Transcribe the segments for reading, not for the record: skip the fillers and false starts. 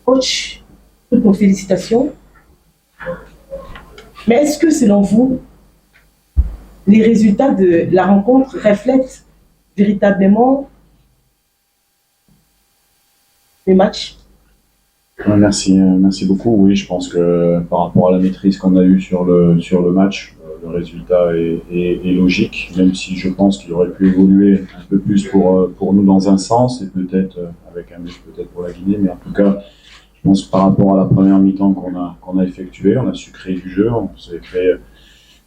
Coach, toutes nos félicitations. Mais est-ce que selon vous, les résultats de la rencontre reflètent véritablement les matchs? Merci beaucoup. Oui, je pense que par rapport à la maîtrise qu'on a eue sur le match, le résultat est logique, même si je pense qu'il aurait pu évoluer un peu plus pour nous dans un sens, et peut-être avec un but peut-être pour la Guinée, mais en tout cas, je pense que par rapport à la première mi-temps qu'on a effectuée, on a su créer du jeu, on s'est créé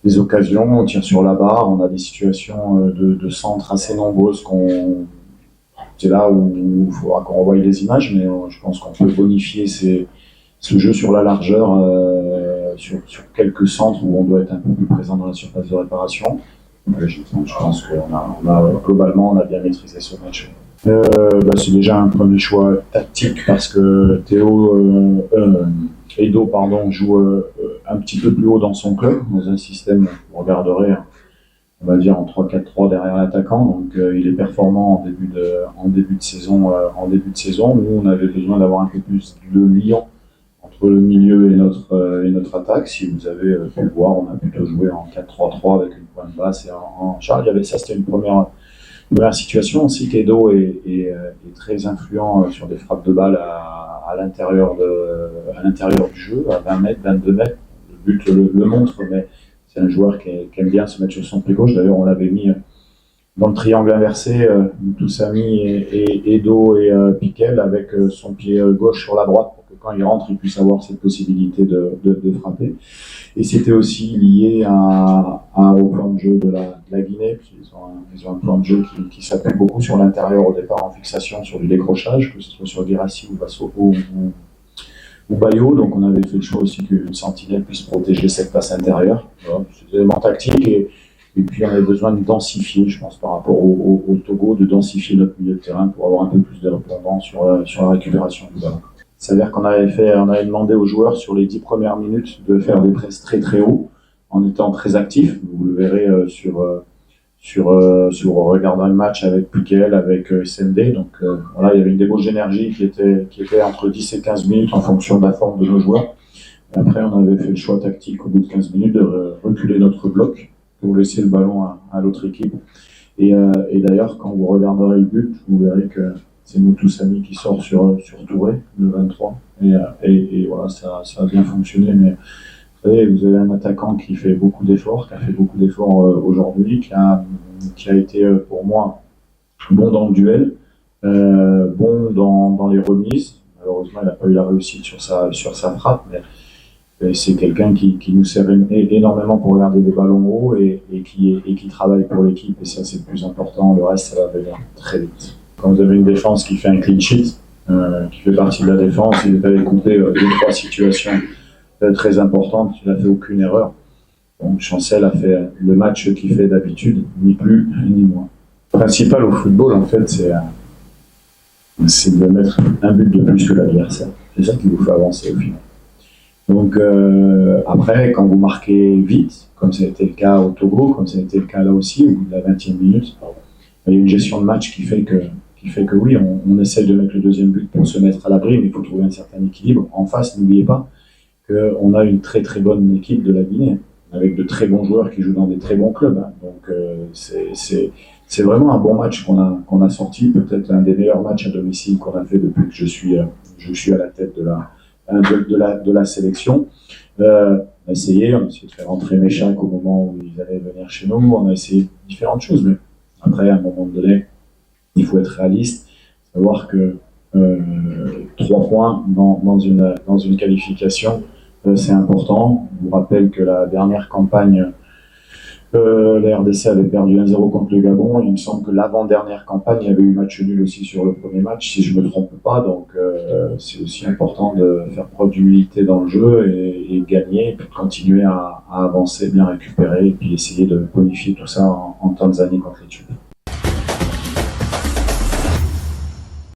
des occasions, on tire sur la barre, on a des situations de centre assez nombreuses c'est là où il faudra qu'on revoie les images, mais je pense qu'on peut bonifier ce jeu sur la largeur, sur quelques centres où on doit être un peu plus présent dans la surface de réparation. Je pense globalement, on a bien maîtrisé ce match. C'est déjà un premier choix tactique parce que Edo joue un petit peu plus haut dans son club, dans un système, vous regarderez, on va dire en 3-4-3 derrière l'attaquant, donc il est performant en début de saison. Nous, on avait besoin d'avoir un peu plus de liant entre le milieu et notre attaque. Si vous avez pu le voir, on a plutôt joué en 4-3-3 avec une pointe basse et en charge. C'était une première situation aussi. Qu'Edo est très influent sur des frappes de balle à l'intérieur du jeu, à 20 mètres, 22 mètres. Le but le montre, mais c'est un joueur qui aime bien se mettre sur son pied gauche. D'ailleurs, on l'avait mis dans le triangle inversé, Toussami et Edo et Piquel, avec son pied gauche sur la droite, pour que quand il rentre, il puisse avoir cette possibilité de frapper. Et c'était aussi lié au plan de jeu de la Guinée. Ils ont un plan de jeu qui s'appuie beaucoup sur l'intérieur au départ en fixation, sur du décrochage, que ce soit sur Guirassy ou Bassoko ou Bayo. Donc on avait fait le choix aussi qu'une sentinelle puisse protéger cette passe intérieure. Voilà, c'est des éléments tactiques, et puis on avait besoin de densifier, je pense, par rapport au Togo, de densifier notre milieu de terrain pour avoir un peu plus de répondants sur la récupération du ballon. Ça veut dire qu'on avait demandé aux joueurs sur les 10 premières minutes de faire des presses très très hauts en étant très actifs. Vous le verrez si vous regardez le match avec Piquel, avec SND. Donc voilà, il y avait une débauche d'énergie qui était entre 10 et 15 minutes en fonction de la forme de nos joueurs. Et après, on avait fait le choix tactique au bout de 15 minutes de reculer notre bloc pour laisser le ballon à l'autre équipe. Et d'ailleurs, quand vous regarderez le but, vous verrez que c'est Toussami qui sort sur Touré, le 23. Et voilà, ça a bien fonctionné. Mais vous savez, vous avez un attaquant qui a fait beaucoup d'efforts aujourd'hui, qui a été pour moi bon dans le duel, bon dans les remises. Malheureusement, il n'a pas eu la réussite sur sa frappe, mais c'est quelqu'un qui nous sert énormément pour regarder des ballons hauts et qui travaille pour l'équipe, et ça c'est le plus important. Le reste, ça va venir très vite. Quand vous avez une défense qui fait un clean sheet, qui fait partie de la défense, il est allé couper 2-3 situations très importantes, il n'a fait aucune erreur. Donc Chancel a fait le match qu'il fait d'habitude, ni plus ni moins. Le principal au football, en fait, c'est de mettre un but de plus que l'adversaire. C'est ça qui vous fait avancer au final. Donc après, quand vous marquez vite, comme ça a été le cas au Togo, comme ça a été le cas là aussi, au bout de la 20e minute, il y a une gestion de match qui fait que oui, on essaie de mettre le deuxième but pour se mettre à l'abri, mais il faut trouver un certain équilibre. En face, n'oubliez pas qu'on a une très très bonne équipe de la Guinée, avec de très bons joueurs qui jouent dans des très bons clubs. Donc c'est vraiment un bon match qu'on a sorti, peut-être un des meilleurs matchs à domicile qu'on a fait depuis que je suis à la tête de la sélection. On a essayé de faire rentrer Méchac au moment où ils allaient venir chez nous, on a essayé différentes choses, mais après, à un moment donné, il faut être réaliste, savoir que 3 points dans une qualification, c'est important. Je vous rappelle que la dernière campagne, la RDC avait perdu 1-0 contre le Gabon, et il me semble que l'avant-dernière campagne, il y avait eu match nul aussi sur le premier match, si je ne me trompe pas. Donc c'est aussi important de faire preuve d'humilité dans le jeu et de gagner, et puis de continuer à avancer, bien récupérer, et puis essayer de bonifier tout ça en Tanzanie contre l'Éthiopie.